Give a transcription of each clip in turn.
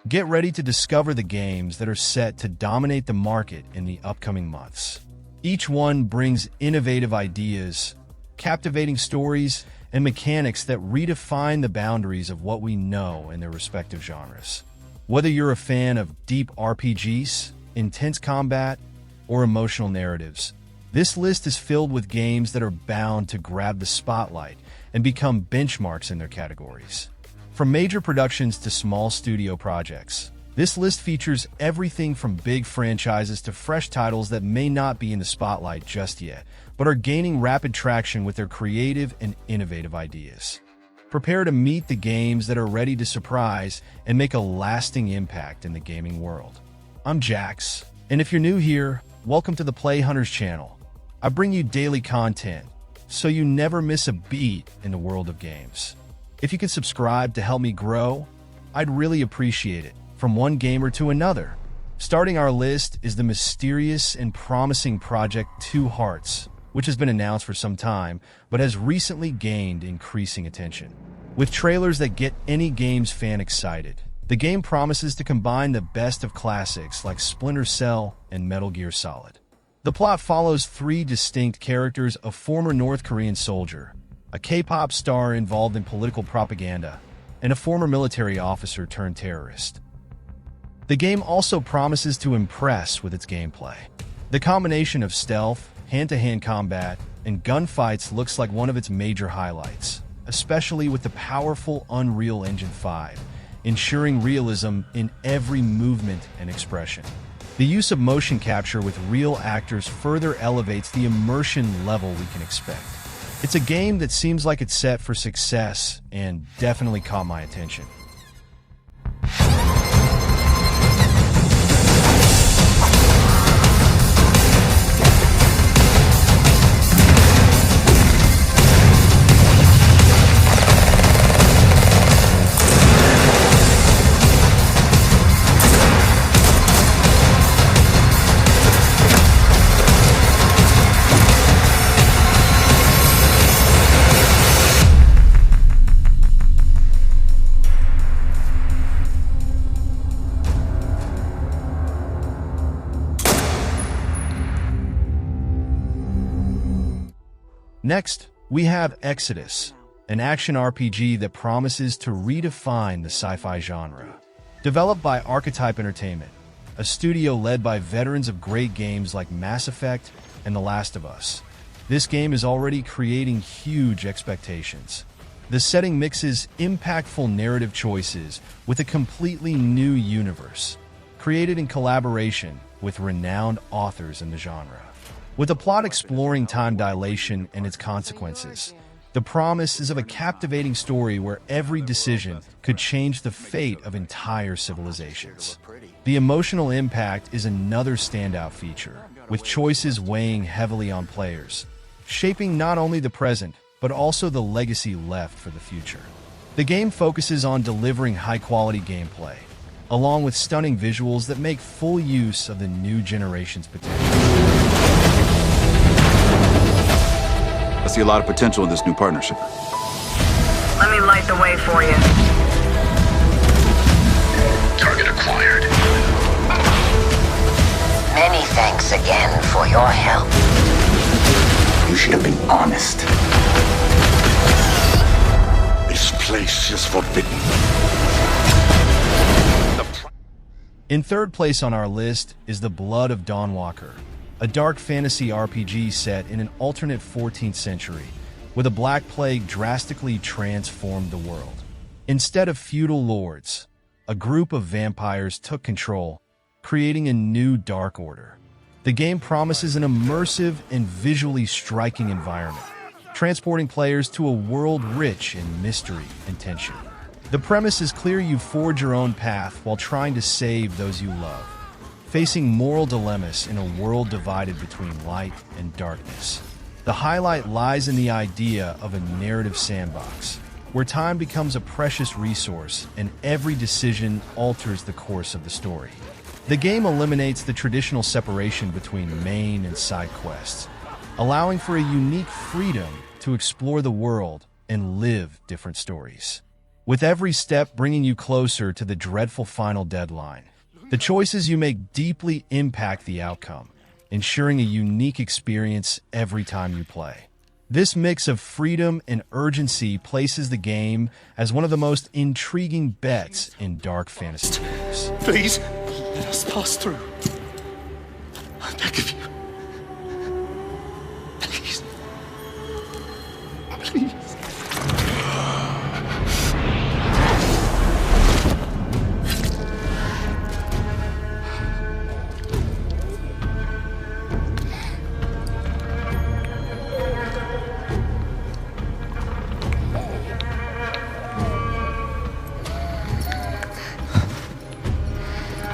Get ready to discover the games that are set to dominate the market in the upcoming months. Each one brings innovative ideas, captivating stories, and mechanics that redefine the boundaries of what we know in their respective genres. Whether you're a fan of deep RPGs, intense combat, or emotional narratives, this list is filled with games that are bound to grab the spotlight and become benchmarks in their categories. From major productions to small studio projects, this list features everything from big franchises to fresh titles that may not be in the spotlight just yet, but are gaining rapid traction with their creative and innovative ideas. Prepare to meet the games that are ready to surprise and make a lasting impact in the gaming world. I'm Jax, and if you're new here, welcome to the Play Hunters channel. I bring you daily content, so you never miss a beat in the world of games. If you could subscribe to help me grow, I'd really appreciate it. From one gamer to another. Starting our list is the mysterious and promising project Two Hearts, which has been announced for some time, but has recently gained increasing attention. With trailers that get any games fan excited, the game promises to combine the best of classics like Splinter Cell and Metal Gear Solid. The plot follows three distinct characters: a former North Korean soldier, a K-pop star involved in political propaganda, and a former military officer turned terrorist. The game also promises to impress with its gameplay. The combination of stealth, hand-to-hand combat, and gunfights looks like one of its major highlights, especially with the powerful Unreal Engine 5, ensuring realism in every movement and expression. The use of motion capture with real actors further elevates the immersion level we can expect. It's a game that seems like it's set for success and definitely caught my attention. Next, we have Exodus, an action RPG that promises to redefine the sci-fi genre. Developed by Archetype Entertainment, a studio led by veterans of great games like Mass Effect and The Last of Us, this game is already creating huge expectations. The setting mixes impactful narrative choices with a completely new universe, created in collaboration with renowned authors in the genre. With a plot exploring time dilation and its consequences, the promise is of a captivating story where every decision could change the fate of entire civilizations. The emotional impact is another standout feature, with choices weighing heavily on players, shaping not only the present, but also the legacy left for the future. The game focuses on delivering high-quality gameplay, along with stunning visuals that make full use of the new generation's potential. I see a lot of potential in this new partnership. Let me light the way for you. Target acquired. Many thanks again for your help. You should have been honest. This place is forbidden. In third place on our list is the Blood of Dawnwalker, a dark fantasy RPG set in an alternate 14th century, where the Black Plague drastically transformed the world. Instead of feudal lords, a group of vampires took control, creating a new Dark Order. The game promises an immersive and visually striking environment, transporting players to a world rich in mystery and tension. The premise is clear: you forge your own path while trying to save those you love, facing moral dilemmas in a world divided between light and darkness. The highlight lies in the idea of a narrative sandbox, where time becomes a precious resource and every decision alters the course of the story. The game eliminates the traditional separation between main and side quests, allowing for a unique freedom to explore the world and live different stories. with every step bringing you closer to the dreadful final deadline. The choices you make deeply impact the outcome, ensuring a unique experience every time you play. This mix of freedom and urgency places the game as one of the most intriguing bets in dark fantasy games. Please, let us pass through. I beg of you. Please. Please.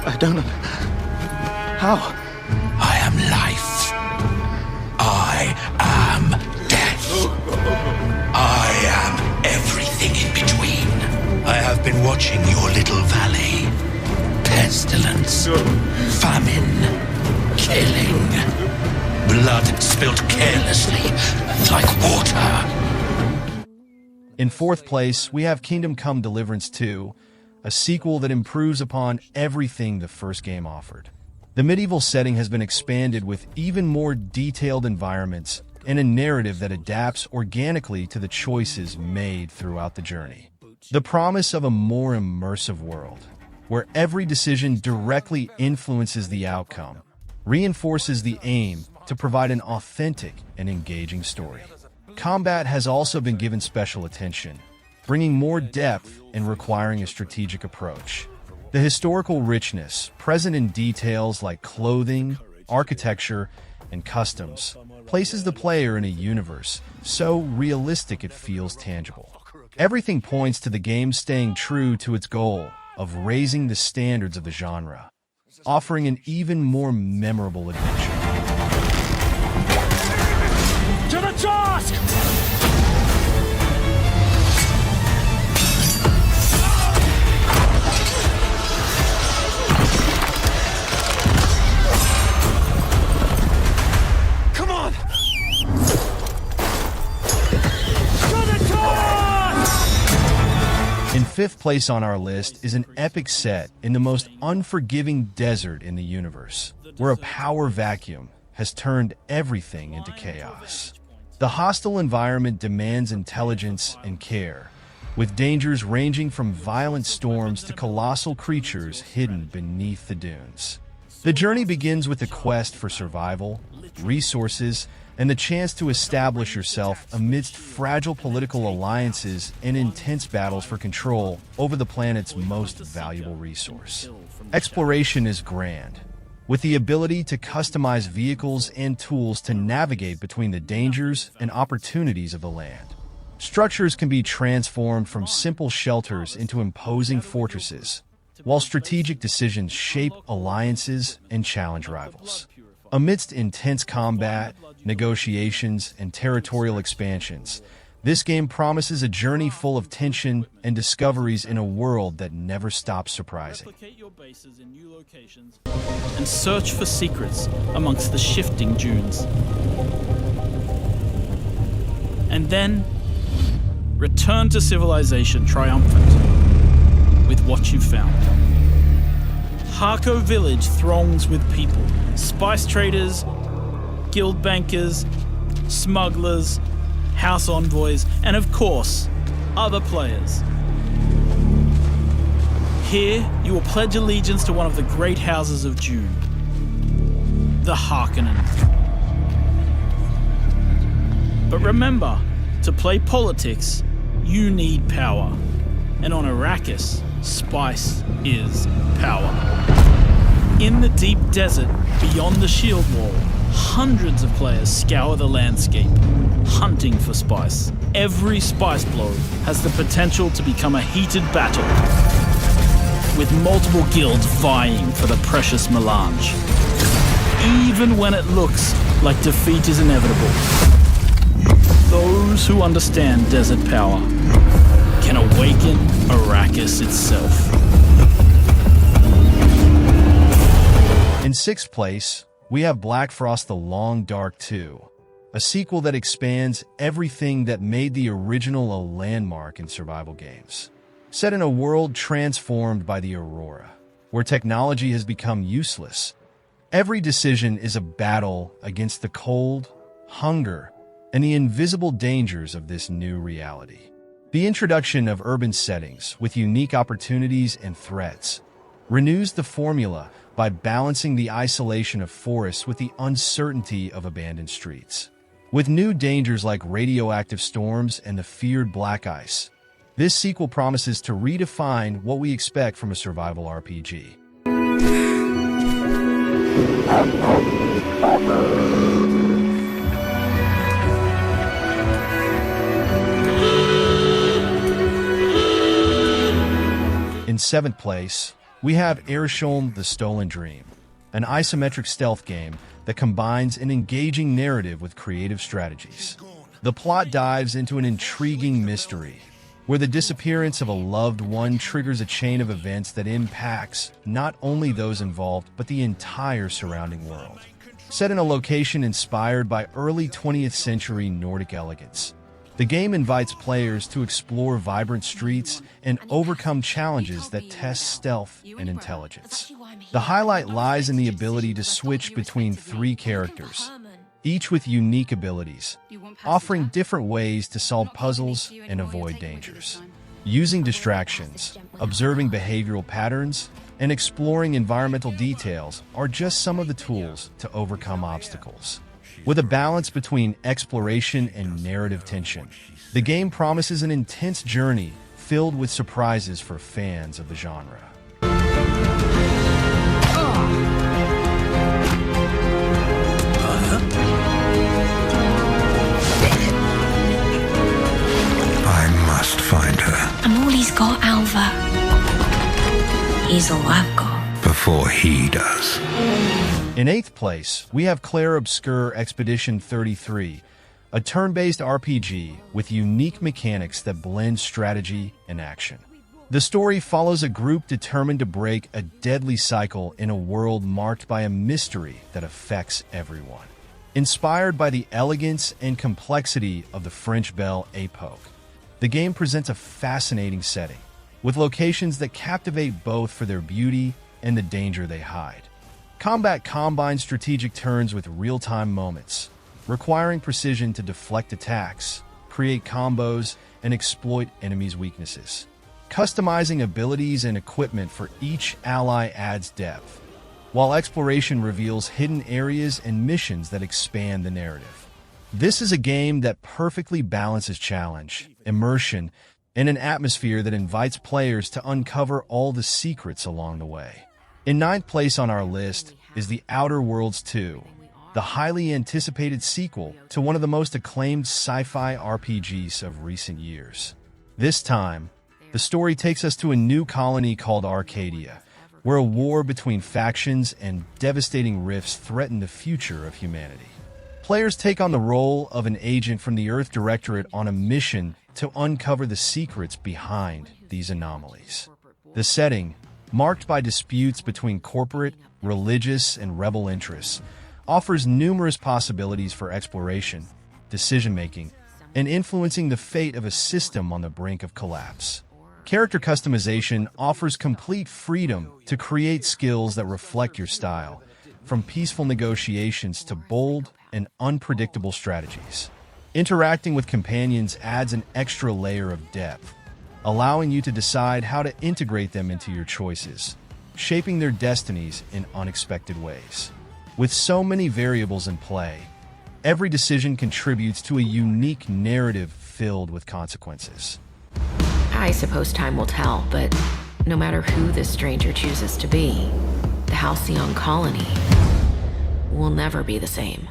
I don't know. How? I am life. I am death. I am everything in between. I have been watching your little valley. Pestilence, famine, killing. Blood spilt carelessly, like water. In fourth place, we have Kingdom Come Deliverance 2, a sequel that improves upon everything the first game offered. The medieval setting has been expanded with even more detailed environments and a narrative that adapts organically to the choices made throughout the journey. The promise of a more immersive world, where every decision directly influences the outcome, reinforces the aim to provide an authentic and engaging story. Combat has also been given special attention, bringing more depth and requiring a strategic approach. The historical richness, present in details like clothing, architecture, and customs, places the player in a universe so realistic it feels tangible. Everything points to the game staying true to its goal of raising the standards of the genre, offering an even more memorable adventure. To the task! In fifth place on our list is an epic set in the most unforgiving desert in the universe, where a power vacuum has turned everything into chaos. The hostile environment demands intelligence and care, with dangers ranging from violent storms to colossal creatures hidden beneath the dunes. The journey begins with a quest for survival, resources, and the chance to establish yourself amidst fragile political alliances and intense battles for control over the planet's most valuable resource. Exploration is grand, with the ability to customize vehicles and tools to navigate between the dangers and opportunities of the land. Structures can be transformed from simple shelters into imposing fortresses, while strategic decisions shape alliances and challenge rivals. Amidst intense combat, negotiations, and territorial expansions, this game promises a journey full of tension and discoveries in a world that never stops surprising. Replicate your bases in new locations and search for secrets amongst the shifting dunes. And then, return to civilization triumphant with what you found. Harko Village throngs with people, spice traders, guild bankers, smugglers, house envoys, and of course, other players. Here, you will pledge allegiance to one of the great houses of Dune, the Harkonnen. But remember, to play politics, you need power. And on Arrakis, spice is power. In the deep desert beyond the shield wall, hundreds of players scour the landscape, hunting for spice. Every spice blow has the potential to become a heated battle, with multiple guilds vying for the precious melange. Even when it looks like defeat is inevitable, those who understand desert power can awaken Arrakis itself. In sixth place, we have Blackfrost: The Long Dark 2, a sequel that expands everything that made the original a landmark in survival games. set in a world transformed by the Aurora, where technology has become useless. Every decision is a battle against the cold, hunger, and the invisible dangers of this new reality. The introduction of urban settings with unique opportunities and threats renews the formula by balancing the isolation of forests with the uncertainty of abandoned streets. With new dangers like radioactive storms and the feared black ice, this sequel promises to redefine what we expect from a survival RPG. In 7th place, we have Eriksholm: The Stolen Dream, an isometric stealth game that combines an engaging narrative with creative strategies. The plot dives into an intriguing mystery, where the disappearance of a loved one triggers a chain of events that impacts not only those involved, but the entire surrounding world. Set in a location inspired by early 20th century Nordic elegance, the game invites players to explore vibrant streets and overcome challenges that test stealth and intelligence. The highlight lies in the ability to switch between 3 characters, each with unique abilities, offering different ways to solve puzzles and avoid dangers. Using distractions, observing behavioral patterns, and exploring environmental details are just some of the tools to overcome obstacles. With a balance between exploration and narrative tension, the game promises an intense journey filled with surprises for fans of the genre. I must find her. I'm all he's got, Alva. He's all I've got. Before he does. In 8th place, we have Clair Obscur Expedition 33, a turn-based RPG with unique mechanics that blend strategy and action. The story follows a group determined to break a deadly cycle in a world marked by a mystery that affects everyone. Inspired by the elegance and complexity of the French Belle Epoque, the game presents a fascinating setting, with locations that captivate both for their beauty and the danger they hide. Combat combines strategic turns with real-time moments, requiring precision to deflect attacks, create combos, and exploit enemies' weaknesses. Customizing abilities and equipment for each ally adds depth, while exploration reveals hidden areas and missions that expand the narrative. This is a game that perfectly balances challenge, immersion, and an atmosphere that invites players to uncover all the secrets along the way. In 9th place on our list is The Outer Worlds 2, the highly anticipated sequel to one of the most acclaimed sci-fi RPGs of recent years. This time, the story takes us to a new colony called Arcadia, where a war between factions and devastating rifts threaten the future of humanity. Players take on the role of an agent from the Earth Directorate on a mission to uncover the secrets behind these anomalies. The setting, marked by disputes between corporate, religious, and rebel interests, offers numerous possibilities for exploration, decision-making, and influencing the fate of a system on the brink of collapse. Character customization offers complete freedom to create skills that reflect your style, from peaceful negotiations to bold and unpredictable strategies. Interacting with companions adds an extra layer of depth, allowing you to decide how to integrate them into your choices, shaping their destinies in unexpected ways. With so many variables in play, every decision contributes to a unique narrative filled with consequences. I suppose time will tell, but no matter who this stranger chooses to be, the Halcyon colony will never be the same.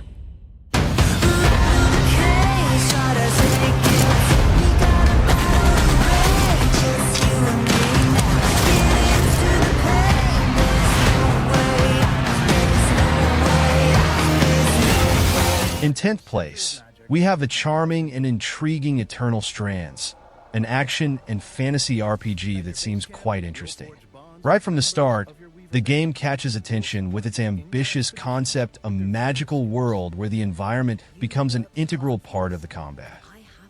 In 10th place, we have the charming and intriguing Eternal Strands, an action and fantasy RPG that seems quite interesting. Right from the start, the game catches attention with its ambitious concept, a magical world where the environment becomes an integral part of the combat.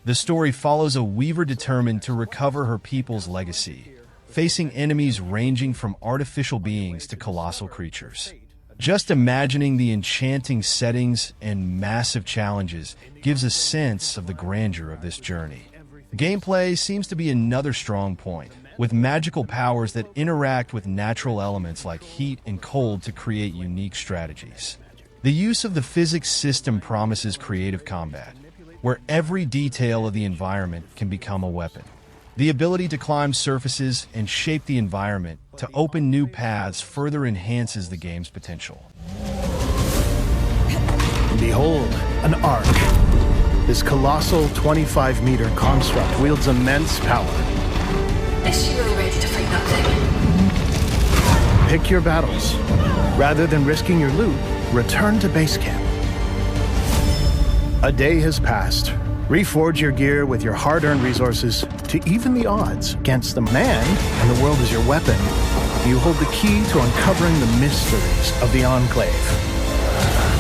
The story follows a weaver determined to recover her people's legacy, facing enemies ranging from artificial beings to colossal creatures. Just imagining the enchanting settings and massive challenges gives a sense of the grandeur of this journey. Gameplay seems to be another strong point, with magical powers that interact with natural elements like heat and cold to create unique strategies. The use of the physics system promises creative combat, where every detail of the environment can become a weapon. The ability to climb surfaces and shape the environment to open new paths further enhances the game's potential. Behold, an ark. This colossal 25-meter construct wields immense power. Is she really ready to fight that thing? Pick your battles. Rather than risking your loot, return to base camp. A day has passed. Reforge your gear with your hard-earned resources to even the odds against the man, and the world is your weapon. You hold the key to uncovering the mysteries of the Enclave.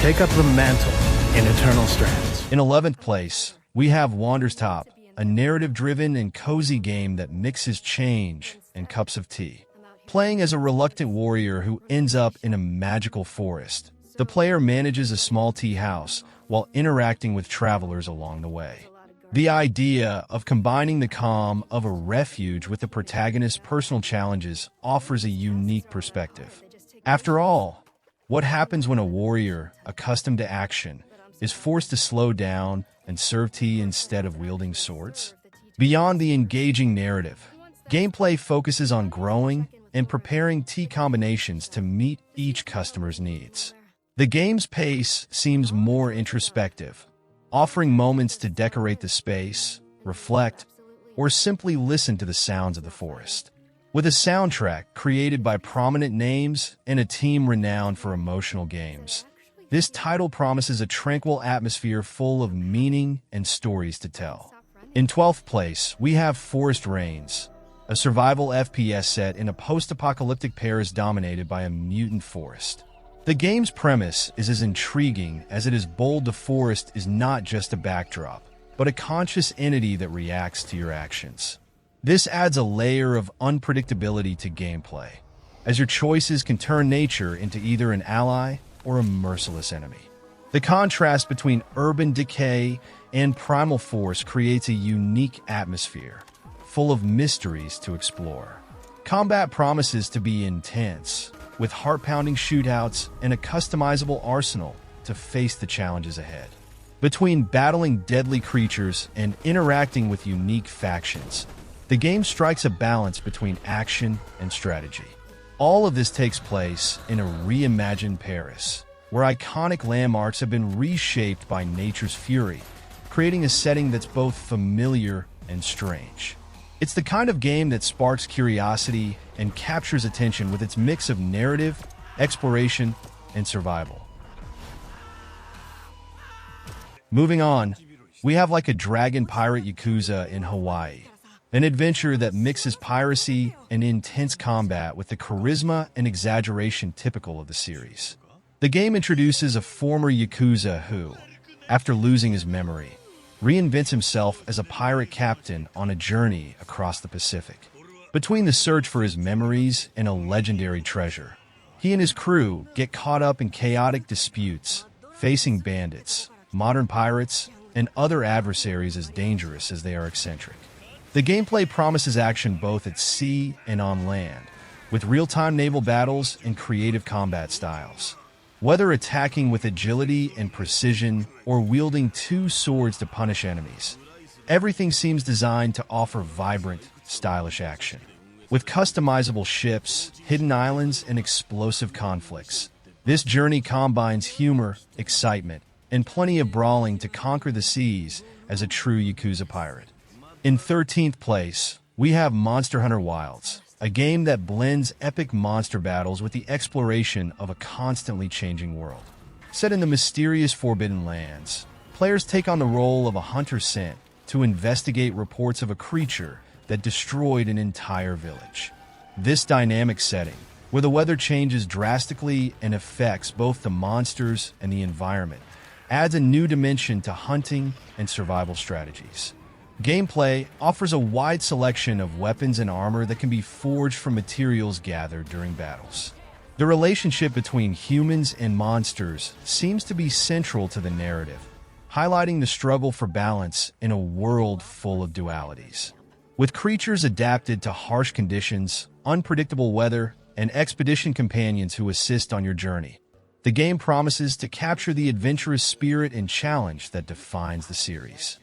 Take up the mantle in Eternal Strands. In 11th place, we have Wanderstop, a narrative-driven and cozy game that mixes change and cups of tea. Playing as a reluctant warrior who ends up in a magical forest, the player manages a small tea house while interacting with travelers along the way. The idea of combining the calm of a refuge with the protagonist's personal challenges offers a unique perspective. After all, what happens when a warrior, accustomed to action, is forced to slow down and serve tea instead of wielding swords? Beyond the engaging narrative, gameplay focuses on growing and preparing tea combinations to meet each customer's needs. The game's pace seems more introspective, offering moments to decorate the space, reflect, or simply listen to the sounds of the forest. With a soundtrack created by prominent names and a team renowned for emotional games, this title promises a tranquil atmosphere full of meaning and stories to tell. In 12th place, we have Forest Reigns, a survival FPS set in a post-apocalyptic Paris dominated by a mutant forest. The game's premise is as intriguing as it is bold. The forest is not just a backdrop, but a conscious entity that reacts to your actions. This adds a layer of unpredictability to gameplay, as your choices can turn nature into either an ally or a merciless enemy. The contrast between urban decay and primal force creates a unique atmosphere, full of mysteries to explore. Combat promises to be intense, with heart-pounding shootouts and a customizable arsenal to face the challenges ahead. Between battling deadly creatures and interacting with unique factions, the game strikes a balance between action and strategy. All of this takes place in a reimagined Paris, where iconic landmarks have been reshaped by nature's fury, creating a setting that's both familiar and strange. It's the kind of game that sparks curiosity and captures attention with its mix of narrative, exploration, and survival. Moving on, we have Like a Dragon Pirate Yakuza in Hawaii, an adventure that mixes piracy and intense combat with the charisma and exaggeration typical of the series. The game introduces a former Yakuza who, after losing his memory, reinvents himself as a pirate captain on a journey across the Pacific. Between the search for his memories and a legendary treasure, he and his crew get caught up in chaotic disputes, facing bandits, modern pirates, and other adversaries as dangerous as they are eccentric. The gameplay promises action both at sea and on land, with real-time naval battles and creative combat styles. Whether attacking with agility and precision or wielding two swords to punish enemies, everything seems designed to offer vibrant, stylish action. With customizable ships, hidden islands, and explosive conflicts, this journey combines humor, excitement, and plenty of brawling to conquer the seas as a true Yakuza pirate. In 13th place, we have Monster Hunter Wilds, a game that blends epic monster battles with the exploration of a constantly changing world. Set in the mysterious Forbidden Lands, players take on the role of a hunter sent to investigate reports of a creature that destroyed an entire village. This dynamic setting, where the weather changes drastically and affects both the monsters and the environment, adds a new dimension to hunting and survival strategies. Gameplay offers a wide selection of weapons and armor that can be forged from materials gathered during battles. The relationship between humans and monsters seems to be central to the narrative, highlighting the struggle for balance in a world full of dualities. With creatures adapted to harsh conditions, unpredictable weather, and expedition companions who assist on your journey, the game promises to capture the adventurous spirit and challenge that defines the series.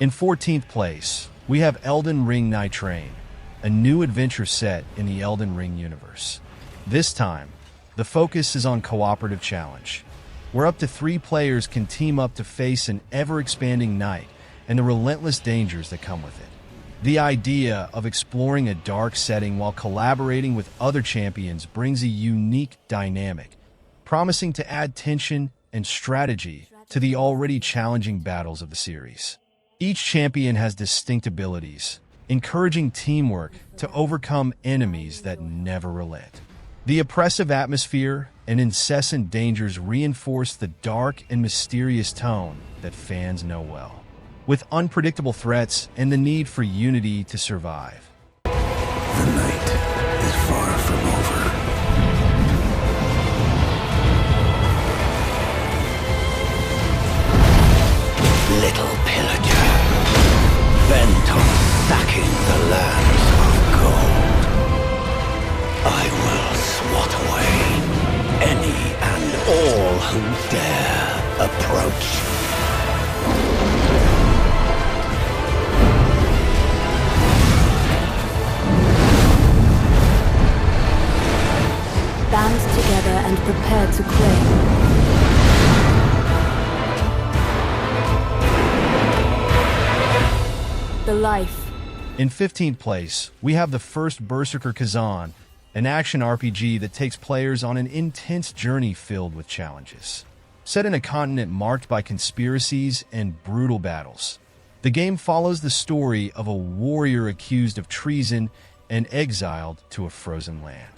In 14th place, we have Elden Ring Nightreign, a new adventure set in the Elden Ring universe. This time, the focus is on cooperative challenge, where up to 3 players can team up to face an ever-expanding night and the relentless dangers that come with it. The idea of exploring a dark setting while collaborating with other champions brings a unique dynamic, promising to add tension and strategy to the already challenging battles of the series. Each champion has distinct abilities, encouraging teamwork to overcome enemies that never relent. The oppressive atmosphere and incessant dangers reinforce the dark and mysterious tone that fans know well, with unpredictable threats and the need for unity to survive. The night is far from over. Little pillager, bent on stacking the lands of gold. I will swat away any and all who dare approach. Band together and prepare to claim. The life. In 15th place, we have the first Berserker Khazan, an action RPG that takes players on an intense journey filled with challenges. Set in a continent marked by conspiracies and brutal battles, the game follows the story of a warrior accused of treason and exiled to a frozen land.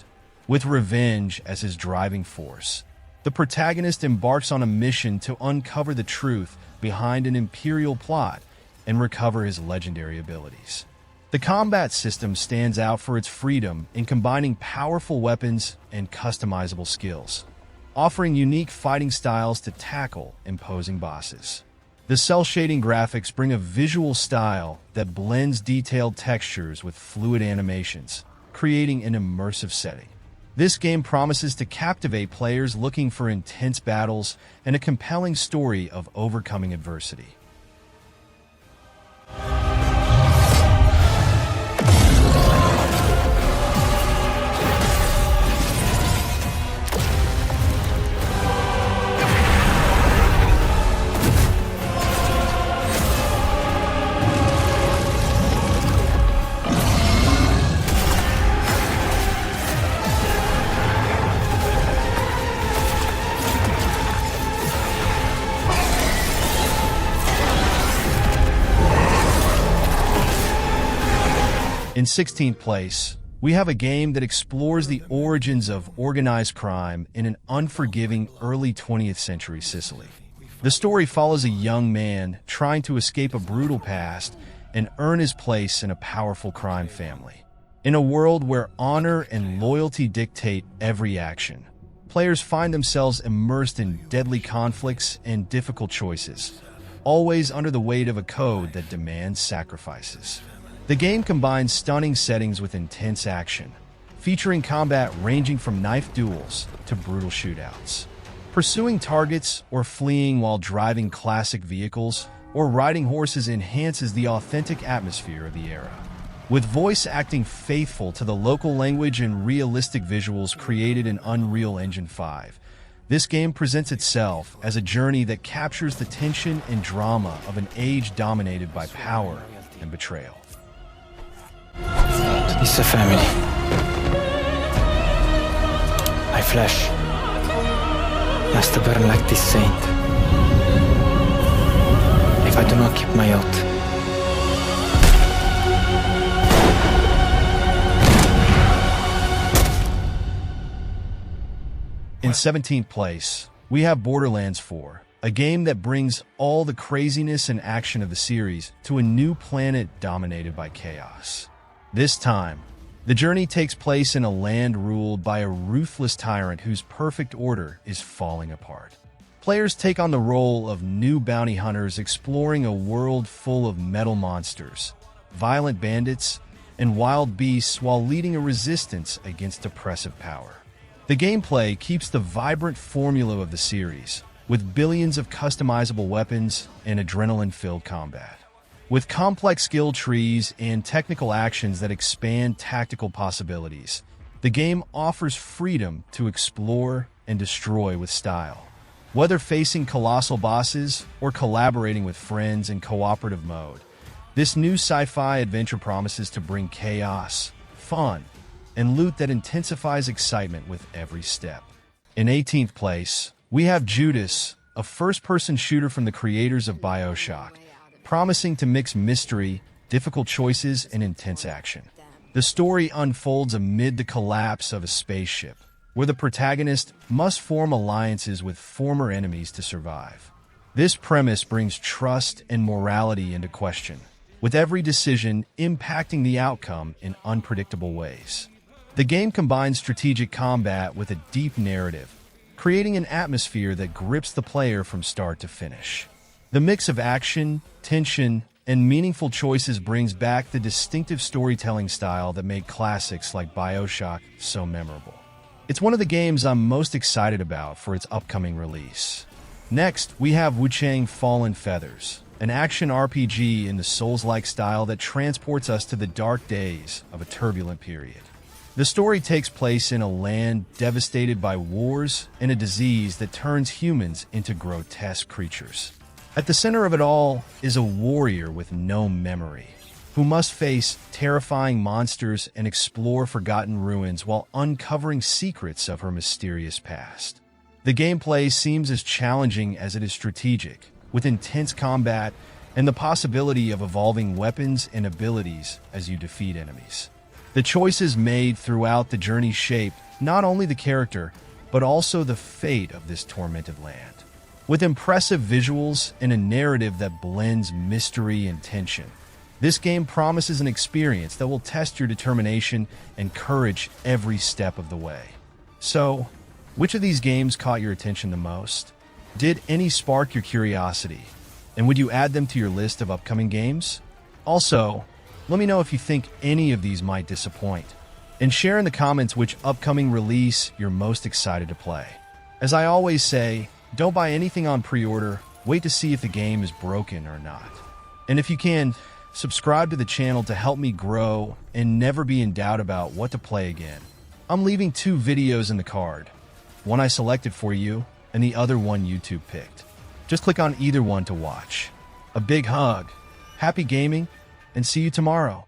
With revenge as his driving force, the protagonist embarks on a mission to uncover the truth behind an imperial plot and recover his legendary abilities. The combat system stands out for its freedom in combining powerful weapons and customizable skills, offering unique fighting styles to tackle imposing bosses. The cel-shading graphics bring a visual style that blends detailed textures with fluid animations, creating an immersive setting. This game promises to captivate players looking for intense battles and a compelling story of overcoming adversity. In 16th place, we have a game that explores the origins of organized crime in an unforgiving early 20th century Sicily. The story follows a young man trying to escape a brutal past and earn his place in a powerful crime family. In a world where honor and loyalty dictate every action, players find themselves immersed in deadly conflicts and difficult choices, always under the weight of a code that demands sacrifices. The game combines stunning settings with intense action, featuring combat ranging from knife duels to brutal shootouts. Pursuing targets or fleeing while driving classic vehicles or riding horses enhances the authentic atmosphere of the era. With voice acting faithful to the local language and realistic visuals created in Unreal Engine 5, this game presents itself as a journey that captures the tension and drama of an age dominated by power and betrayal. It's a family. flesh has to burn like this saint. If I do not keep my oath. In 17th place, we have Borderlands 4, a game that brings all the craziness and action of the series to a new planet dominated by chaos. This time, the journey takes place in a land ruled by a ruthless tyrant whose perfect order is falling apart. Players take on the role of new bounty hunters exploring a world full of metal monsters, violent bandits, and wild beasts while leading a resistance against oppressive power. The gameplay keeps the vibrant formula of the series, with billions of customizable weapons and adrenaline-filled combat. With complex skill trees and technical actions that expand tactical possibilities, the game offers freedom to explore and destroy with style. Whether facing colossal bosses or collaborating with friends in cooperative mode, this new sci-fi adventure promises to bring chaos, fun, and loot that intensifies excitement with every step. In 18th place, we have Judas, a first-person shooter from the creators of BioShock, promising to mix mystery, difficult choices, and intense action. The story unfolds amid the collapse of a spaceship, where the protagonist must form alliances with former enemies to survive. This premise brings trust and morality into question, with every decision impacting the outcome in unpredictable ways. The game combines strategic combat with a deep narrative, creating an atmosphere that grips the player from start to finish. The mix of action, tension, and meaningful choices brings back the distinctive storytelling style that made classics like BioShock so memorable. It's one of the games I'm most excited about for its upcoming release. Next, we have Wuchang Fallen Feathers, an action RPG in the Souls-like style that transports us to the dark days of a turbulent period. The story takes place in a land devastated by wars and a disease that turns humans into grotesque creatures. At the center of it all is a warrior with no memory, who must face terrifying monsters and explore forgotten ruins while uncovering secrets of her mysterious past. The gameplay seems as challenging as it is strategic, with intense combat and the possibility of evolving weapons and abilities as you defeat enemies. The choices made throughout the journey shape not only the character, but also the fate of this tormented land. With impressive visuals and a narrative that blends mystery and tension, this game promises an experience that will test your determination and courage every step of the way. So, which of these games caught your attention the most? Did any spark your curiosity? And would you add them to your list of upcoming games? Also, let me know if you think any of these might disappoint. And share in the comments which upcoming release you're most excited to play. As I always say, don't buy anything on pre-order, wait to see if the game is broken or not. And if you can, subscribe to the channel to help me grow and never be in doubt about what to play again. I'm leaving 2 videos in the card. One I selected for you, and the other one YouTube picked. Just click on either one to watch. A big hug, happy gaming, and see you tomorrow.